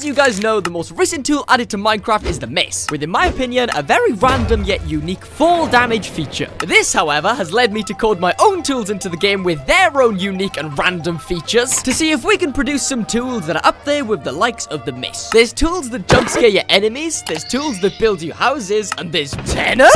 As you guys know, the most recent tool added to Minecraft is the mace, with in my opinion, a very random yet unique fall damage feature. This, however, has led me to code my own tools into the game with their own unique and random features to see if we can produce some tools that are up there with the likes of the mace. There's tools that jump scare your enemies, there's tools that build you houses, and there's tenor.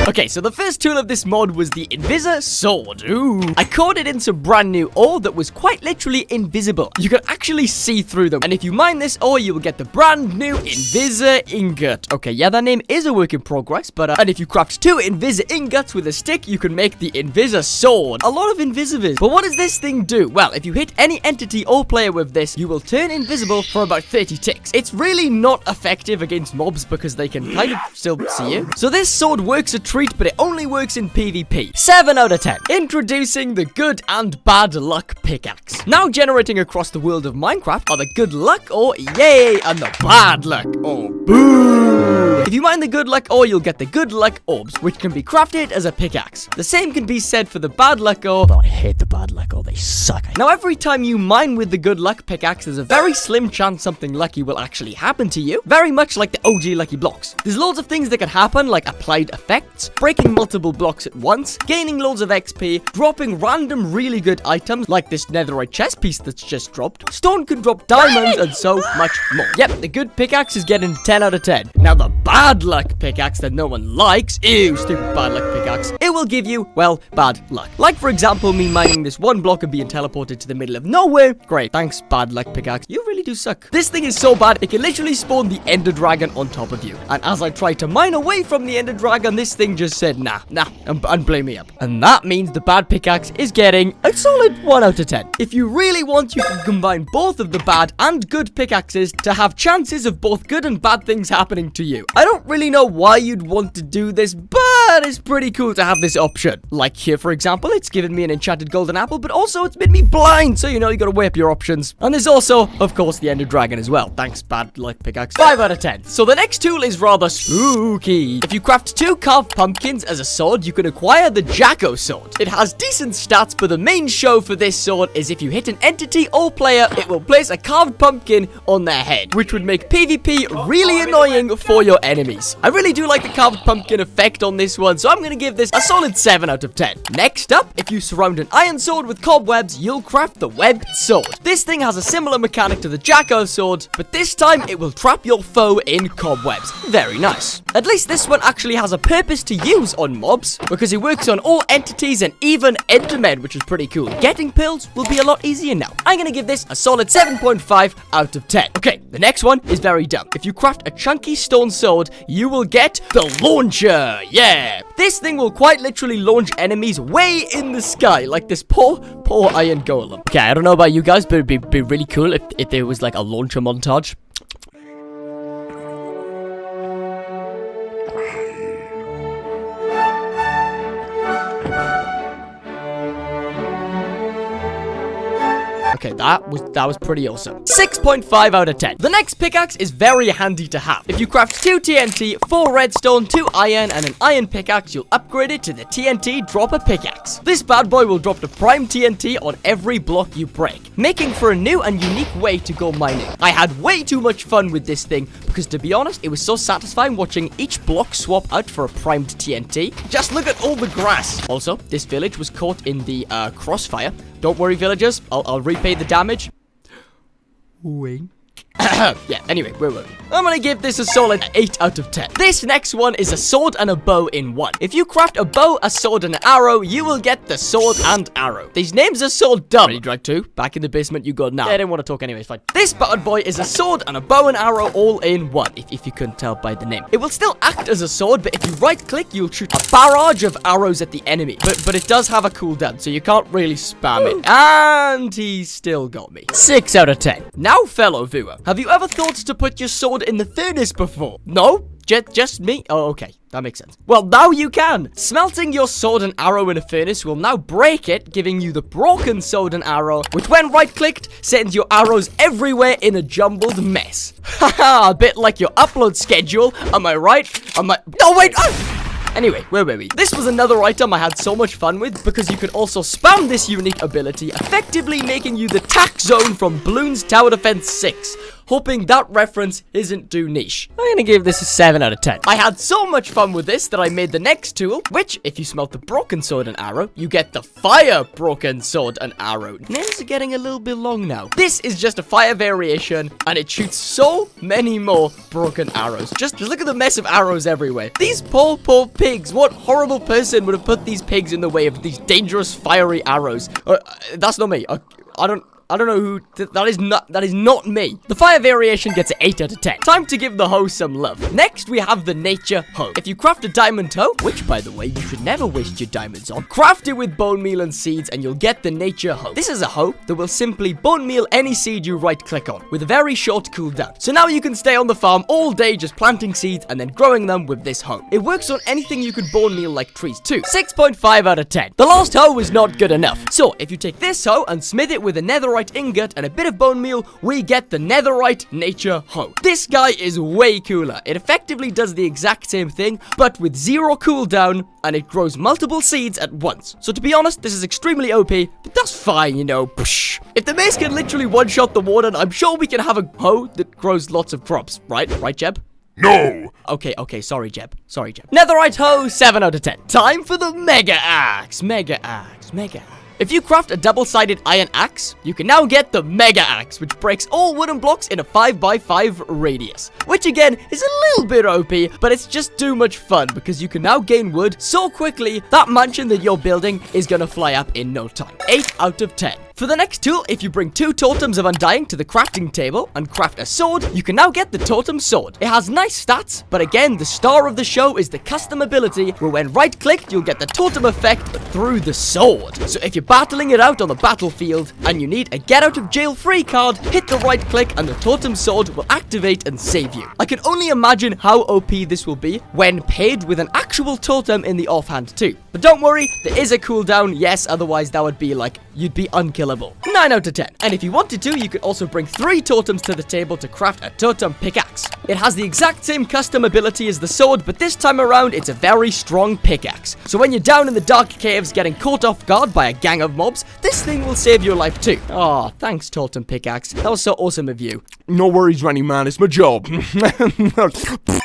Okay, so the first tool of this mod was the Invisor Sword. Ooh. I coded in some brand new ore that was quite literally invisible. You could actually see through them. And if you mine this ore, you will get the brand new Invisor Ingot. Okay, yeah, that name is a work in progress, but and if you craft 2 Invisor Ingots with a stick, you can make the Invisor Sword. A lot of invisivors. But what does this thing do? Well, if you hit any entity or player with this, you will turn invisible for about 30 ticks. It's really not effective against mobs because they can kind of still see you. So this sword works a treat, but it only works in PvP. 7 out of 10. Introducing the good and bad luck pickaxe. Now generating across the world of Minecraft are the good luck or yay and the bad luck or boo. If you mine the good luck ore, you'll get the good luck orbs, which can be crafted as a pickaxe. The same can be said for the bad luck ore, but I hate the bad luck ore, they suck. Now every time you mine with the good luck pickaxe, there's a very slim chance something lucky will actually happen to you, very much like the OG lucky blocks. There's loads of things that can happen, like applied effects, breaking multiple blocks at once, gaining loads of XP, dropping random really good items like this netherite chest piece that's just dropped. Stone can drop diamonds and so much more. Yep, the good pickaxe is getting 10 out of 10. Now the bad luck pickaxe that no one likes, ew, stupid bad luck pickaxe, it will give you, well, bad luck. Like for example, me mining this one block and being teleported to the middle of nowhere. Great, thanks bad luck pickaxe. You really do suck. This thing is so bad, it can literally spawn the ender dragon on top of you. And as I tried to mine away from the ender dragon, this thing just said nah, and blame me up. And that means the bad pickaxe is getting a solid 1 out of 10. If you really want, you can combine both of the bad and good pickaxes to have chances of both good and bad things happening to you. I don't really know why you'd want to do this, but it's pretty cool to have this option. Like here, for example, it's given me an enchanted golden apple, but also it's made me blind, so you know you gotta weigh up your options. And there's also, of course, the ender dragon as well. Thanks, bad luck pickaxe. 5 out of 10. So the next tool is rather spooky. If you craft 2 carved pumpkins as a sword, you can acquire the Jacko sword. It has decent stats, but the main show for this sword is if you hit an entity or player, it will place a carved pumpkin on their head, which would make PvP really annoying for your enemies. I really do like the carved pumpkin effect on this one, so I'm gonna give this a solid 7 out of 10. Next up, if you surround an iron sword with cobwebs, you'll craft the webbed sword. This thing has a similar mechanic to the Jacko sword, but this time it will trap your foe in cobwebs. Very nice. At least this one actually has a purpose to use on mobs, because it works on all entities and even endermen, which is pretty cool. Getting pills will be a lot easier now. I'm gonna give this a solid 7.5 out of 10. Okay, the next one is very dumb. If you craft a chunky stone sword, you will get the launcher. Yeah, this thing will quite literally launch enemies way in the sky, like this poor iron golem. Okay, I don't know about you guys, but it'd be really cool if there was like a launcher montage. Okay, that was pretty awesome. 6.5 out of 10. The next pickaxe is very handy to have. If you craft 2 TNT, 4 redstone, 2 iron, and an iron pickaxe, you'll upgrade it to the TNT Dropper pickaxe. This bad boy will drop the prime TNT on every block you break, making for a new and unique way to go mining. I had way too much fun with this thing, because to be honest, it was so satisfying watching each block swap out for a primed TNT. Just look at all the grass. Also, this village was caught in the crossfire. Don't worry, villagers. I'll repay the damage. Wink. Yeah, anyway, where were we? I'm gonna give this a solid 8 out of 10. This next one is a sword and a bow in one. If you craft a bow, a sword, and an arrow, you will get the sword and arrow. These names are so dumb. Renidrag 2, back in the basement you go now. Yeah, I didn't want to talk anyways, fine. This bad boy is a sword and a bow and arrow all in one, if you couldn't tell by the name. It will still act as a sword, but if you right-click, you'll shoot a barrage of arrows at the enemy. But it does have a cooldown, so you can't really spam it. And he still got me. 6 out of 10. Now, fellow viewer, have you ever thought to put your sword in the furnace before? No? Just me? Oh, okay. That makes sense. Well, now you can. Smelting your sword and arrow in a furnace will now break it, giving you the broken sword and arrow, which when right-clicked, sends your arrows everywhere in a jumbled mess. Haha, a bit like your upload schedule. Am I right? No, wait! Anyway, where were we? This was another item I had so much fun with because you can also spam this unique ability, effectively making you the tack zone from Bloons Tower Defense 6. Hoping that reference isn't too niche. I'm gonna give this a 7 out of 10. I had so much fun with this that I made the next tool, which, if you smelt the broken sword and arrow, you get the fire broken sword and arrow. Names are getting a little bit long now. This is just a fire variation, and it shoots so many more broken arrows. Just look at the mess of arrows everywhere. These poor pigs. What horrible person would have put these pigs in the way of these dangerous fiery arrows? That's not me. I don't know who, that is not me. The fire variation gets an 8 out of 10. Time to give the hoe some love. Next, we have the nature hoe. If you craft a diamond hoe, which by the way, you should never waste your diamonds on, craft it with bone meal and seeds and you'll get the nature hoe. This is a hoe that will simply bone meal any seed you right click on with a very short cooldown. So now you can stay on the farm all day just planting seeds and then growing them with this hoe. It works on anything you can bone meal like trees too. 6.5 out of 10. The last hoe is not good enough. So if you take this hoe and smith it with a netherite ingot and a bit of bone meal, we get the netherite nature hoe. This guy is way cooler. It effectively does the exact same thing, but with 0 cooldown, and it grows multiple seeds at once. So to be honest, this is extremely OP, but that's fine, you know. If the mace can literally one-shot the warden, I'm sure we can have a hoe that grows lots of crops, right? Right, Jeb? No! Okay, sorry, Jeb. Netherite hoe, 7 out of 10. Time for the Mega Axe. If you craft a double-sided iron axe, you can now get the Mega Axe, which breaks all wooden blocks in a 5x5 radius. Which again, is a little bit OP, but it's just too much fun because you can now gain wood so quickly that mansion that you're building is gonna fly up in no time. 8 out of 10. For the next tool, if you bring 2 totems of undying to the crafting table and craft a sword, you can now get the totem sword. It has nice stats, but again, the star of the show is the custom ability where when right-clicked, you'll get the totem effect through the sword. So if you're battling it out on the battlefield and you need a get out of jail free card, hit the right click and the totem sword will activate and save you. I can only imagine how OP this will be when paired with an actual totem in the offhand too. But don't worry, there is a cooldown, yes, otherwise that would be like, you'd be unkillable. 9 out of 10. And if you wanted to, you could also bring 3 totems to the table to craft a totem pickaxe. It has the exact same custom ability as the sword, but this time around, it's a very strong pickaxe. So when you're down in the dark caves getting caught off guard by a gang of mobs, this thing will save your life too. Oh, thanks, totem pickaxe. That was so awesome of you. No worries, Rennie, man. It's my job.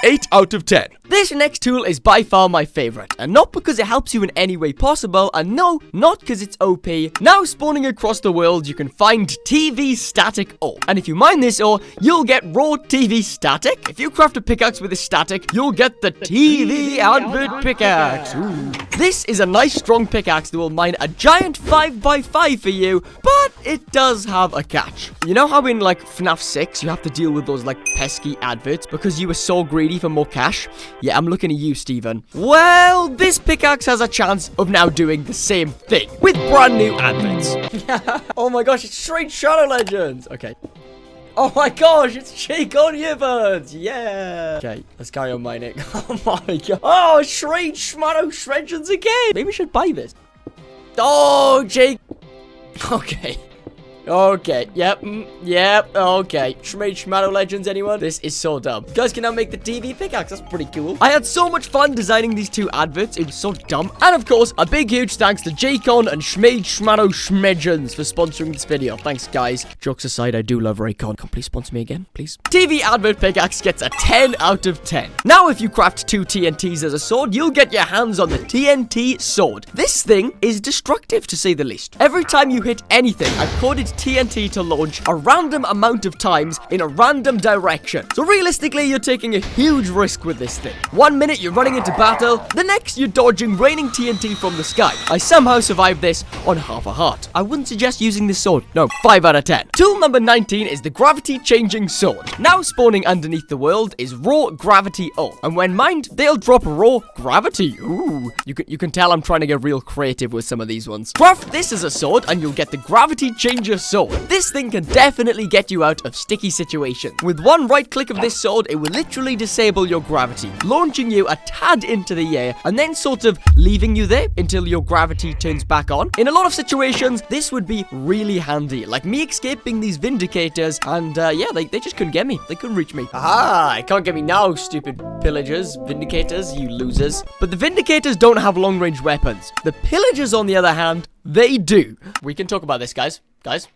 8 out of 10. This next tool is by far my favorite, and not because it helps you in any way possible, and no, not because it's OP. Now spawning across the world, you can find TV static ore, and if you mine this ore, you'll get raw TV static. If you craft a pickaxe with a static, you'll get the TV advert pickaxe. Ooh. This is a nice strong pickaxe that will mine a giant 5x5 for you, but it does have a catch. You know how in like FNAF 6, you have to deal with those like pesky adverts because you were so greedy for more cash? Yeah, I'm looking at you, Steven. Well, this pickaxe has a chance of now doing the same thing with brand new adverts. Oh my gosh, it's Strange Shadow Legends. Okay. Oh my gosh, it's Jake on Earbuds. Yeah. Okay, let's carry on mining. Oh my god. Oh, Strange Shadow Legends again. Maybe we should buy this. Oh, Jake. Okay. Okay, yep, okay. Shadow Legends, anyone? This is so dumb. You guys can now make the TV pickaxe. That's pretty cool. I had so much fun designing these 2 adverts. It was so dumb. And of course, a big huge thanks to Jaycon and Shadow Schmedgens for sponsoring this video. Thanks, guys. Jokes aside, I do love Raycon. Can please sponsor me again, please? TV advert pickaxe gets a 10 out of 10. Now, if you craft 2 TNTs as a sword, you'll get your hands on the TNT sword. This thing is destructive, to say the least. Every time you hit anything, I've coded TNT to launch a random amount of times in a random direction. So realistically, you're taking a huge risk with this thing. 1 minute you're running into battle, the next you're dodging raining TNT from the sky. I somehow survived this on half a heart. I wouldn't suggest using this sword. No, 5 out of 10. Tool number 19 is the gravity changing sword. Now spawning underneath the world is raw gravity ore, and when mined, they'll drop raw gravity. Ooh, you can tell I'm trying to get real creative with some of these ones. Craft this as a sword and you'll get the gravity changer sword. This thing can definitely get you out of sticky situations. With one right click of this sword, it will literally disable your gravity, launching you a tad into the air, and then sort of leaving you there until your gravity turns back on. In a lot of situations, this would be really handy, like me escaping these Vindicators, and yeah, they just couldn't get me. They couldn't reach me. Aha! Can't get me now, stupid pillagers, Vindicators, you losers. But the Vindicators don't have long-range weapons. The pillagers, on the other hand, they do. We can talk about this, guys. Guys.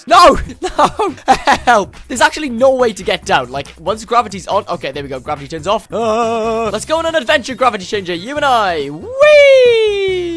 No! No! Help! There's actually no way to get down. Like, once gravity's on... Okay, there we go. Gravity turns off. Let's go on an adventure, Gravity Changer. You and I. Whee!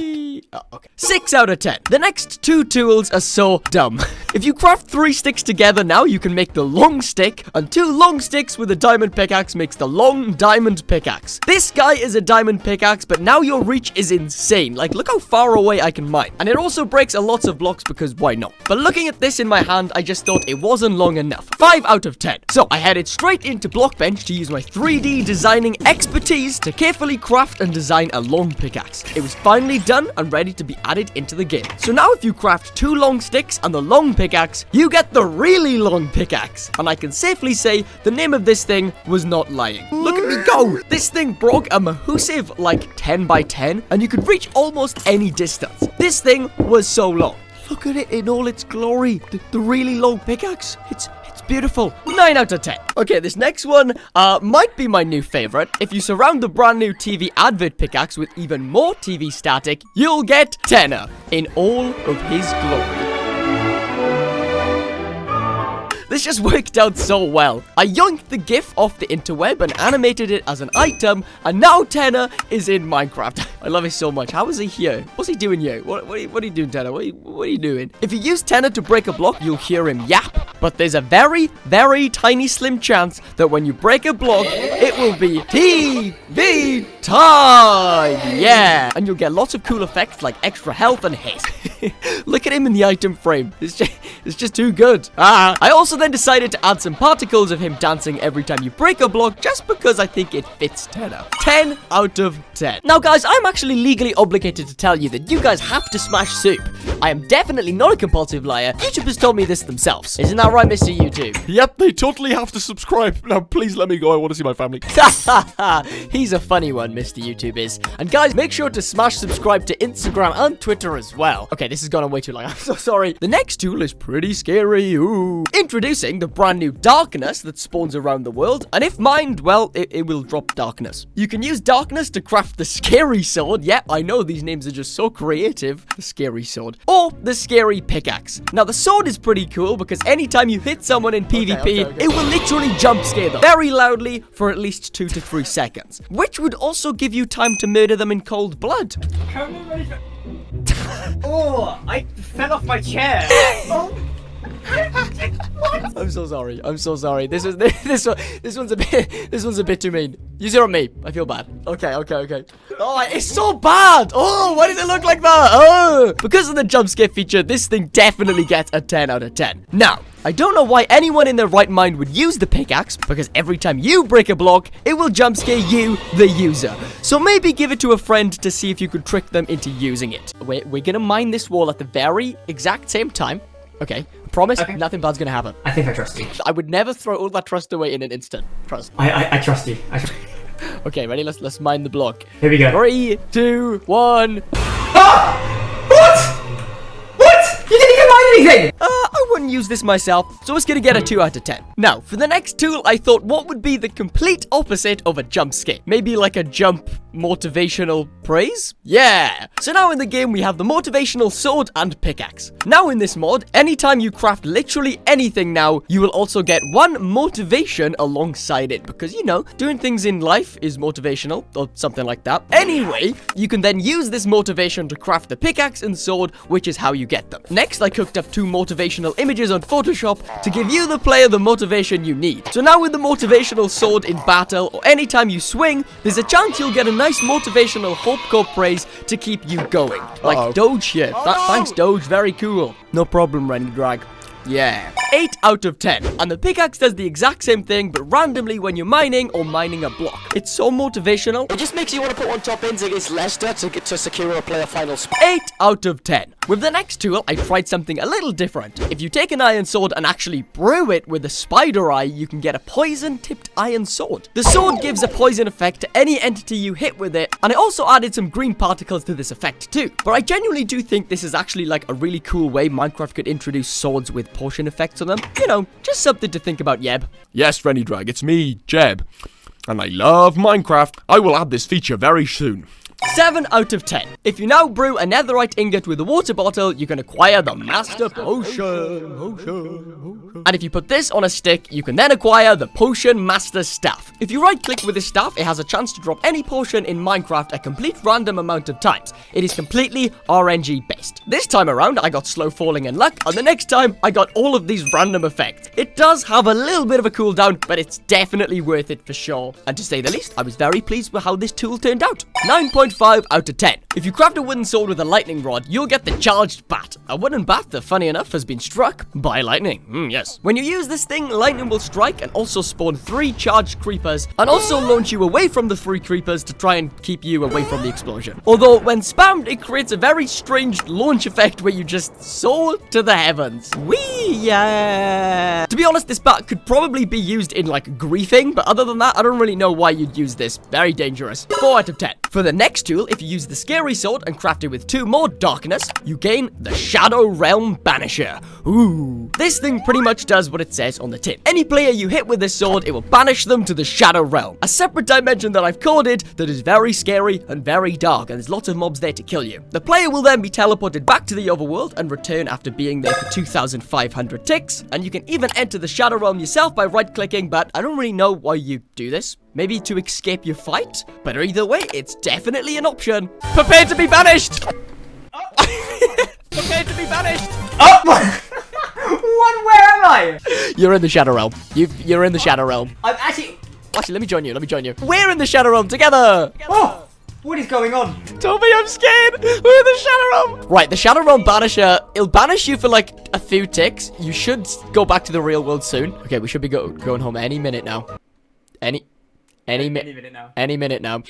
Oh, okay. 6 out of 10. The next 2 tools are so dumb. If you craft 3 sticks together now, you can make the long stick, and 2 long sticks with a diamond pickaxe makes the long diamond pickaxe. This guy is a diamond pickaxe, but now your reach is insane. Like, look how far away I can mine. And it also breaks a lot of blocks because why not? But looking at this in my hand, I just thought it wasn't long enough. 5 out of 10. So I headed straight into Blockbench to use my 3D designing expertise to carefully craft and design a long pickaxe. It was finally done and ready to be added into the game. So now if you craft 2 long sticks and the long pickaxe, you get the really long pickaxe. And I can safely say the name of this thing was not lying. Look at me go! This thing broke a massive like 10 by 10, and you could reach almost any distance. This thing was so long. Look at it in all its glory. The really long pickaxe. It's beautiful. 9 out of 10. Okay, this next one might be my new favorite. If you surround the brand new TV advert pickaxe with even more TV static, you'll get Tenor in all of his glory. This just worked out so well. I yoinked the GIF off the interweb and animated it as an item, and now Tenor is in Minecraft. I love it so much. How is he here? What's he doing here? What are you doing, Tenor? What are you doing? If you use Tenor to break a block, you'll hear him yap. But there's a very, very tiny slim chance that when you break a block, it will be TV time. Yeah. And you'll get lots of cool effects like extra health and hit. Look at him in the item frame. It's just too good. I also then decided to add some particles of him dancing every time you break a block just because I think it fits Tenor. 10 out of 10. Now guys, I'm actually legally obligated to tell you that you guys have to smash soup. I am definitely not a compulsive liar. YouTube has told me this themselves. Isn't that right, Mr. YouTube? Yep, they totally have to subscribe. Now, please let me go. I want to see my family. He's a funny one, Mr. YouTube is. And guys, make sure to smash subscribe to Instagram and Twitter as well. Okay, this has gone on way too long. I'm so sorry. The next tool is pretty scary. Ooh. Introducing the brand new darkness that spawns around the world. And if mined, well, it will drop darkness. You can use darkness to craft the scary sword. Yep, I know these names are just so creative. The scary sword. Or the scary pickaxe. Now, the sword is pretty cool because anytime you hit someone in PvP, it will literally jump scare them very loudly for at least 2 to 3 seconds, which would also give you time to murder them in cold blood. Oh, I fell off my chair. Oh. I'm so sorry. I'm so sorry. This one's a bit too mean. Use it on me. I feel bad. Okay. Oh, it's so bad. Oh, why does it look like that? Oh, because of the jump scare feature, this thing definitely gets a 10 out of 10. Now, I don't know why anyone in their right mind would use the pickaxe, because every time you break a block, it will jump scare you, the user. So maybe give it to a friend to see if you could trick them into using it. We're gonna mine this wall at the very exact same time. Okay, promise, nothing bad's gonna happen. I think I trust you. I would never throw all that trust away in an instant. Trust. I trust you. Okay, ready? Let's mine the block. Here we go. 3, 2, 1. Ah! What? You didn't even mine anything! I wouldn't use this myself, so it's gonna get a 2 out of 10. Now, for the next tool, I thought what would be the complete opposite of a jump scare? Maybe like a jump motivational praise? Yeah! So now in the game, we have the motivational sword and pickaxe. Now in this mod, anytime you craft literally anything now, you will also get 1 motivation alongside it, because, you know, doing things in life is motivational, or something like that. Anyway, you can then use this motivation to craft the pickaxe and sword, which is how you get them. Next, I cooked up 2 motivational images on Photoshop to give you, the player, the motivation you need. So now with the motivational sword in battle, or anytime you swing, there's a chance you'll get a nice motivational hope core praise to keep you going. Like Doge here. Thanks, Doge. Very cool. No problem, Renidrag. Yeah. 8 out of 10. And the pickaxe does the exact same thing, but randomly when you're mining or mining a block. It's so motivational. It just makes you want to put on top ends against Leicester to secure a player final spot. 8 out of 10. With the next tool, I tried something a little different. If you take an iron sword and actually brew it with a spider eye, you can get a poison-tipped iron sword. The sword gives a poison effect to any entity you hit with it, and I also added some green particles to this effect too. But I genuinely do think this is actually like a really cool way Minecraft could introduce swords with potion effects on them. You know, just something to think about, Yeb. Yes, Renidrag, it's me, Jeb. And I love Minecraft. I will add this feature very soon. 7 out of 10. If you now brew a netherite ingot with a water bottle, you can acquire the Master Potion. And if you put this on a stick, you can then acquire the Potion Master Staff. If you right click with this staff, it has a chance to drop any potion in Minecraft a complete random amount of times. It is completely RNG based. This time around, I got slow falling and luck, and the next time, I got all of these random effects. It does have a little bit of a cooldown, but it's definitely worth it for sure. And to say the least, I was very pleased with how this tool turned out. 9.5 out of 10. If you craft a wooden sword with a lightning rod, you'll get the charged bat. A wooden bat that, funny enough, has been struck by lightning. Yes. When you use this thing, lightning will strike and also spawn 3 charged creepers, and also launch you away from the 3 creepers to try and keep you away from the explosion. Although, when spammed, it creates a very strange launch effect where you just soar to the heavens. Whee, yeah. To be honest, this bat could probably be used in, like, griefing, but other than that, I don't really know why you'd use this. Very dangerous. 4 out of 10. For the next tool, if you use the scary sword and craft it with 2 more darkness, you gain the Shadow Realm Banisher. Ooh. This thing pretty much does what it says on the tin. Any player you hit with this sword, it will banish them to the Shadow Realm, a separate dimension that I've coded that is very scary and very dark, and there's lots of mobs there to kill you. The player will then be teleported back to the overworld and return after being there for 2,500 ticks, and you can even enter the Shadow Realm yourself by right-clicking, but I don't really know why you do this. Maybe to escape your fight? But either way, it's definitely an option. Prepare to be banished! Prepare to be banished! Oh! What? Where am I? You're in the Shadow Realm. You're in the Shadow Realm. I'm actually... Actually, let me join you. We're in the Shadow Realm together! Oh! What is going on? Toby, I'm scared! We're in the Shadow Realm! Right, the Shadow Realm Banisher, it'll banish you for like a few ticks. You should go back to the real world soon. Okay, we should be going home any minute now. Any minute now.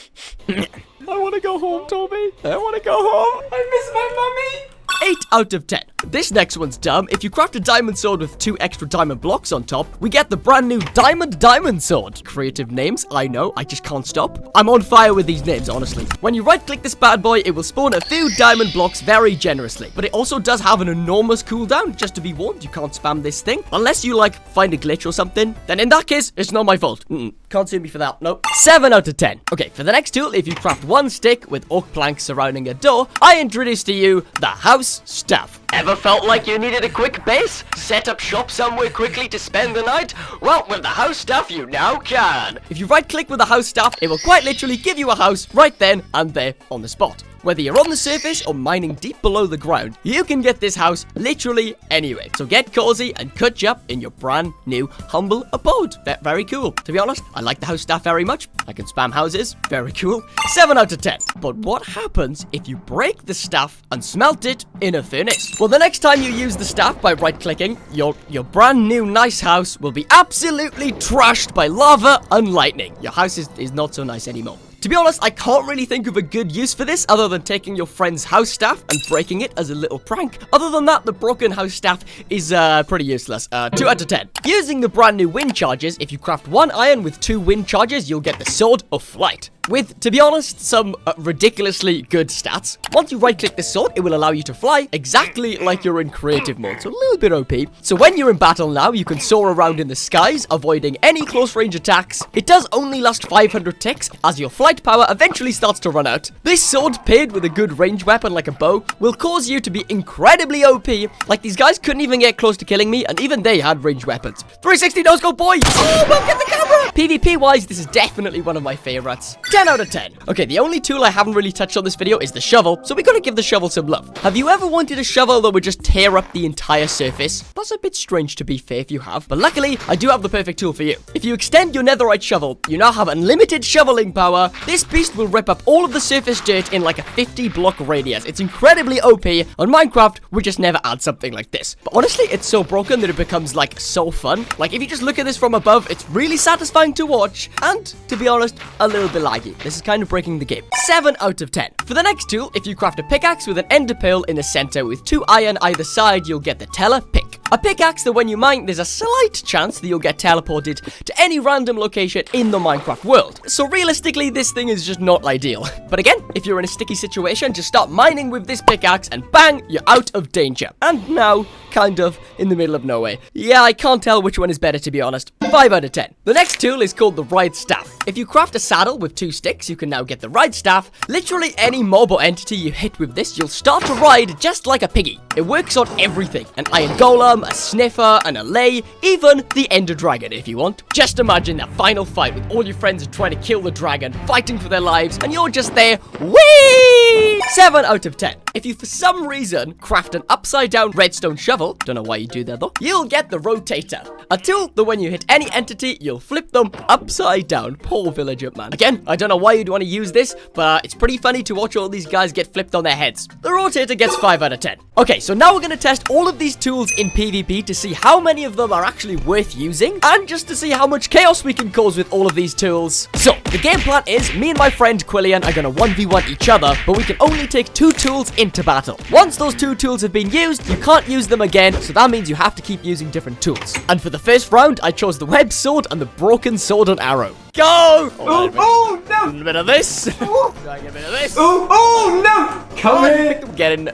I want to go home, Toby. I want to go home. I miss my mummy. 8 out of 10. This next one's dumb. If you craft a diamond sword with 2 extra diamond blocks on top, we get the brand new diamond sword. Creative names, I know, I just can't stop. I'm on fire with these names, honestly. When you right click this bad boy, it will spawn a few diamond blocks very generously. But it also does have an enormous cooldown. Just to be warned, you can't spam this thing. Unless you like find a glitch or something, then in that case, it's not my fault. Can't sue me for that, nope. 7 out of 10. Okay, for the next tool, if you craft 1 stick with oak planks surrounding a door, I introduce to you the house staff. Ever felt like you needed a quick base? Set up shop somewhere quickly to spend the night? Well, with the house staff, you now can. If you right click with the house staff, it will quite literally give you a house right then and there on the spot. Whether you're on the surface or mining deep below the ground, you can get this house literally anywhere. So get cozy and cut you up in your brand new humble abode. Very cool. To be honest, I like the house staff very much. I can spam houses. Very cool. 7 out of 10. But what happens if you break the staff and smelt it in a furnace? Well, the next time you use the staff by right-clicking, your brand new nice house will be absolutely trashed by lava and lightning. Your house is not so nice anymore. To be honest, I can't really think of a good use for this other than taking your friend's house staff and breaking it as a little prank. Other than that, the broken house staff is pretty useless. 2 out of 10. Using the brand new wind charges, if you craft 1 iron with 2 wind charges, you'll get the Sword of Flight. With, to be honest, some ridiculously good stats. Once you right-click the sword, it will allow you to fly exactly like you're in creative mode, so a little bit OP. So when you're in battle now, you can soar around in the skies, avoiding any close-range attacks. It does only last 500 ticks, as your flight power eventually starts to run out. This sword, paired with a good range weapon like a bow, will cause you to be incredibly OP. Like, these guys couldn't even get close to killing me, and even they had ranged weapons. 360 no-scope, boy! Oh, well, get the camera! PvP-wise, this is definitely one of my favorites. 10 out of 10. Okay, the only tool I haven't really touched on this video is the shovel, so we gotta give the shovel some love. Have you ever wanted a shovel that would just tear up the entire surface? That's a bit strange, to be fair, if you have, but luckily, I do have the perfect tool for you. If you extend your netherite shovel, you now have unlimited shoveling power. This beast will rip up all of the surface dirt in like a 50-block radius. It's incredibly OP. On Minecraft, we just never add something like this. But honestly, it's so broken that it becomes like so fun. Like, if you just look at this from above, it's really satisfying to watch, and to be honest, a little bit laggy. you. This is kind of breaking the game. 7 out of 10. For the next tool, if you craft a pickaxe with an ender pearl in the center with 2 iron either side, you'll get the teller pick. A pickaxe that when you mine, there's a slight chance that you'll get teleported to any random location in the Minecraft world. So realistically, this thing is just not ideal. But again, if you're in a sticky situation, just start mining with this pickaxe and bang, you're out of danger. And now, kind of in the middle of nowhere. Yeah, I can't tell which one is better, to be honest. 5 out of 10. The next tool is called the ride staff. If you craft a saddle with 2 sticks, you can now get the ride staff. Literally any mob or entity you hit with this, you'll start to ride just like a piggy. It works on everything. An iron golem, a sniffer, an allay, even the ender dragon if you want. Just imagine that final fight with all your friends trying to kill the dragon, fighting for their lives, and you're just there, whee! 7 out of 10. If you for some reason craft an upside down redstone shovel, don't know why you do that though, you'll get the Rotator. A tool that when you hit any entity, you'll flip them upside down. Poor villager, man. Again, I don't know why you'd want to use this, but it's pretty funny to watch all these guys get flipped on their heads. The Rotator gets 5 out of 10. Okay, so now we're going to test all of these tools in PvP to see how many of them are actually worth using, and just to see how much chaos we can cause with all of these tools. So, the game plan is, me and my friend Quillian are going to 1v1 each other, but we can only take 2 tools into battle. Once those 2 tools have been used, you can't use them again, so that means you have to keep using different tools. And for the first round, I chose the web sword and the broken sword and arrow. Go! Oh no! A bit of this. Oh, Try a bit of this. oh no! Come here! Get in.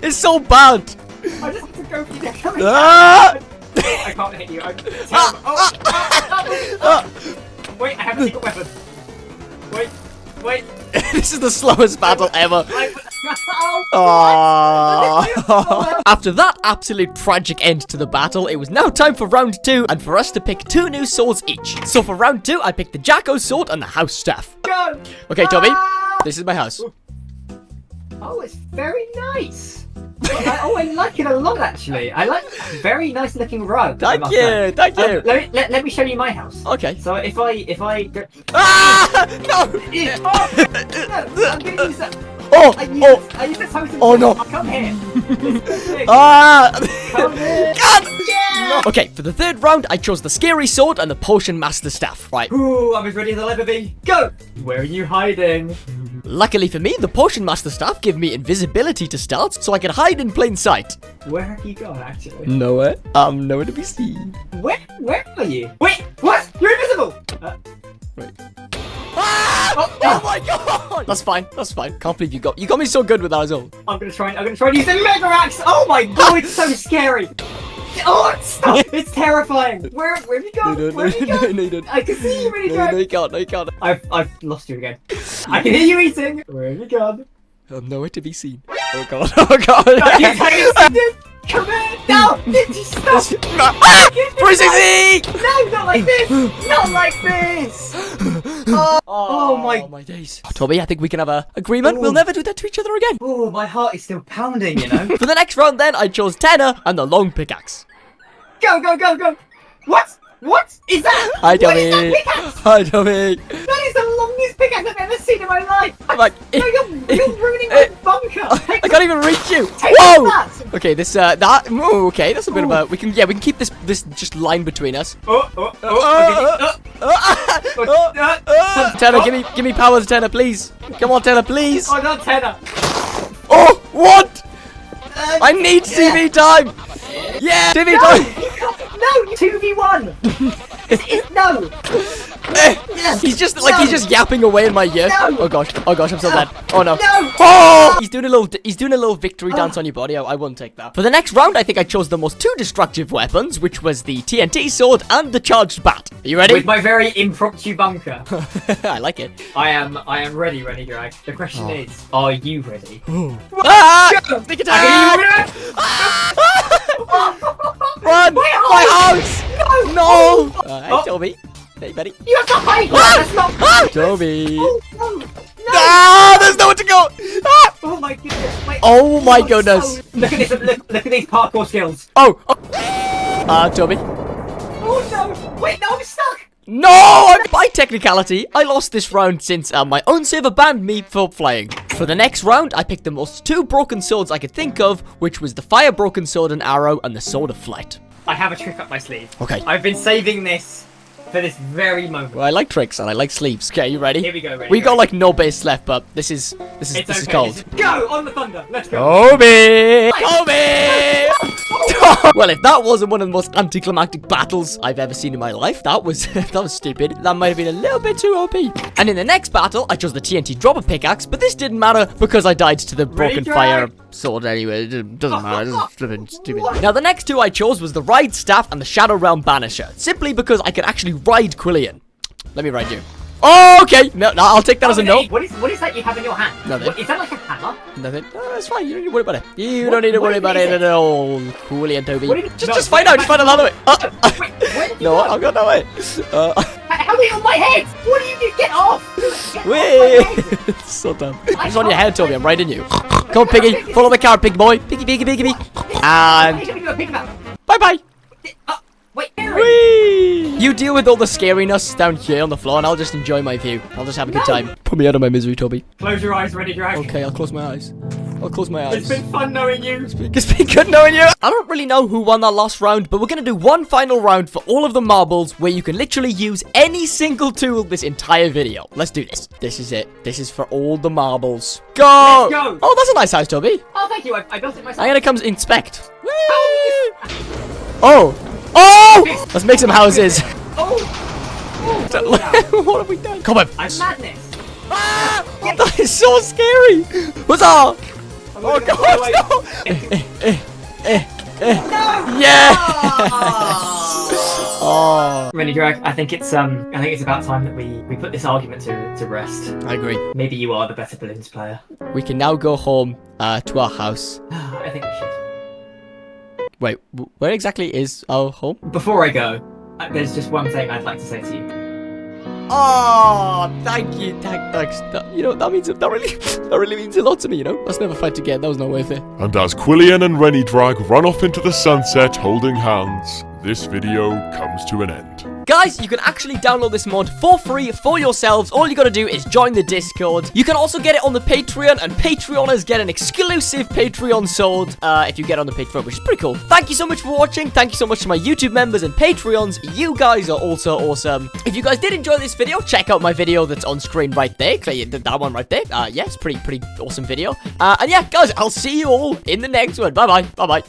It's so bad. I just have to go for you. Come here. Ah! I can't hit you. Wait, I have a secret weapon. Wait. This is the slowest battle ever. Oh. After that absolute tragic end to the battle, it was now time for round 2 and for us to pick 2 new swords each. So for round 2, I picked the Jacko sword and the house staff. Go. Okay, Toby, this is my house. Oh, it's very nice. I like it a lot, actually. I like very nice looking rug. Thank you. Let me show you my house. Okay. So if I go... Ah! No! No, I'm gonna use that. I use this house. Oh no! Come here. Come here. God! Yeah! No. Okay, for the 3rd round, I chose the scary sword and the potion master staff. Right. Ooh, I'm as ready as I'll ever be. Go! Where are you hiding? Luckily for me, the potion master staff gave me invisibility to start, so I could hide in plain sight. Where have you gone, actually? Nowhere. Nowhere to be seen. Where are you? Wait, what? You're invisible! Wait. Ah! Oh my god! That's fine. Can't believe you got me so good with that as well. I'm gonna try and use the Mega Axe! Oh my god, it's so scary! Oh, stop! It's terrifying! Where have you gone? Where have you gone? No. I can see you, Renidrag! No, you can't. I've lost you again. I can hear you eating! Where have you gone? Nowhere to be seen. Oh god. Come here! No! Stop! 360! No, not like this! Not like this! Oh my days. Toby, I think we can have an agreement. Ooh. We'll never do that to each other again. Oh, my heart is still pounding, you know? For the next round then, I chose Tenor and the long pickaxe. Go! What is that? Hi, What Toby. is that pickaxe? Hi, Toby. That is the longest pickaxe I've ever seen in my life! I'm like, No, you're ruining my bunker! I can't even reach you. Take Whoa! that! Okay, okay, that's a bit of a, we can keep this just line between us. Tenor, give me powers, Tenor, please. Come on, Tenor, please. Oh, not Tenor! Oh, what? I need TV time. Yeah, TV time. No, 2v1! No! He's just yapping away in my ear. No. Oh gosh, I'm so dead. Oh no. No! Oh! He's doing a little victory dance on your body. I won't take that. For the next round, I think I chose the most 2 destructive weapons, which was the TNT sword and the charged bat. Are you ready? With my very impromptu bunker. I like it. I am ready, Renidrag. The question is, are you ready? Ah! Sneak attack! Run! My house! No! Hey, Toby. Hey, buddy. You have to hide! That's not Toby. Oh, no. Ah! There's nowhere to go! Ah! Oh my goodness! Oh my goodness! Look at this! Look at these parkour skills! Oh! Toby. Oh no! Wait, no, I'm stuck! No! By technicality, I lost this round since my own server banned me for flying. For the next round, I picked the most 2 broken swords I could think of, which was the fire broken sword and arrow and the sword of flight. I have a trick up my sleeve. Okay. I've been saving this for this very moment. Well, I like tricks and I like sleeves. Okay, you ready? Here we go, ready. We got like no base left, but this is It's cold. Go on the thunder. Let's go. Kobe! Kobe! Well, if that wasn't one of the most anticlimactic battles I've ever seen in my life, that was stupid. That might have been a little bit too OP. And in the next battle, I chose the TNT Dropper pickaxe, but this didn't matter because I died to the broken fire sword anyway. It doesn't matter. This is flipping stupid. Now, the next two I chose was the Ride Staff and the Shadow Realm Banisher, simply because I could actually ride Quillian. Let me ride you. Oh, okay. No, I'll take that as a no. What is that you have in your hand? Nothing. What, is that like a hammer? Nothing. No, it's fine. You don't need to worry about it. You don't need to worry about it at all. Quillian, Toby. Just find out. Just find another way. Wait, where did you No, go? I've got no way. How are you on my head? What do you do? Get off! Get Wait. off my head. It's so dumb. It's on your head, Toby. I'm riding you. Come on, Piggy. Follow the car, Piggy boy. Piggy. And bye-bye. Wait, Whee! You deal with all the scariness down here on the floor, and I'll just enjoy my view. I'll just have a good time. Put me out of my misery, Toby. Close your eyes, Renidrag. Okay, I'll close my eyes. It's been fun knowing you. It's been good knowing you. I don't really know who won that last round, but we're going to do one final round for all of the marbles where you can literally use any single tool this entire video. Let's do this. This is it. This is for all the marbles. Go! Let's go. Oh, that's a nice house, Toby. Oh, thank you. I built it myself. I'm going to come inspect. Oh! Oh! Let's make some houses. Oh, What have we done? Come on. I'm madness. Ah! That is so scary. What's up? Oh god, no! Yeah! Oh. Renidrag, I think it's about time that we put this argument to rest. I agree. Maybe you are the better balloons player. We can now go home to our house. I think we should. Wait, where exactly is our home? Before I go, there's just one thing I'd like to say to you. Oh, thank you. Thanks. You know, that really means a lot to me, you know? Let's never fight again. That was not worth it. And as Quillian and Renidrag run off into the sunset holding hands, this video comes to an end. Guys, you can actually download this mod for free for yourselves. All you gotta do is join the Discord. You can also get it on the Patreon, and Patreoners get an exclusive Patreon sword if you get on the Patreon, which is pretty cool. Thank you so much for watching. Thank you so much to my YouTube members and Patreons. You guys are also awesome. If you guys did enjoy this video, check out my video that's on screen right there. That one right there. Yeah, it's pretty awesome video. And yeah, guys, I'll see you all in the next one. Bye-bye. Bye-bye.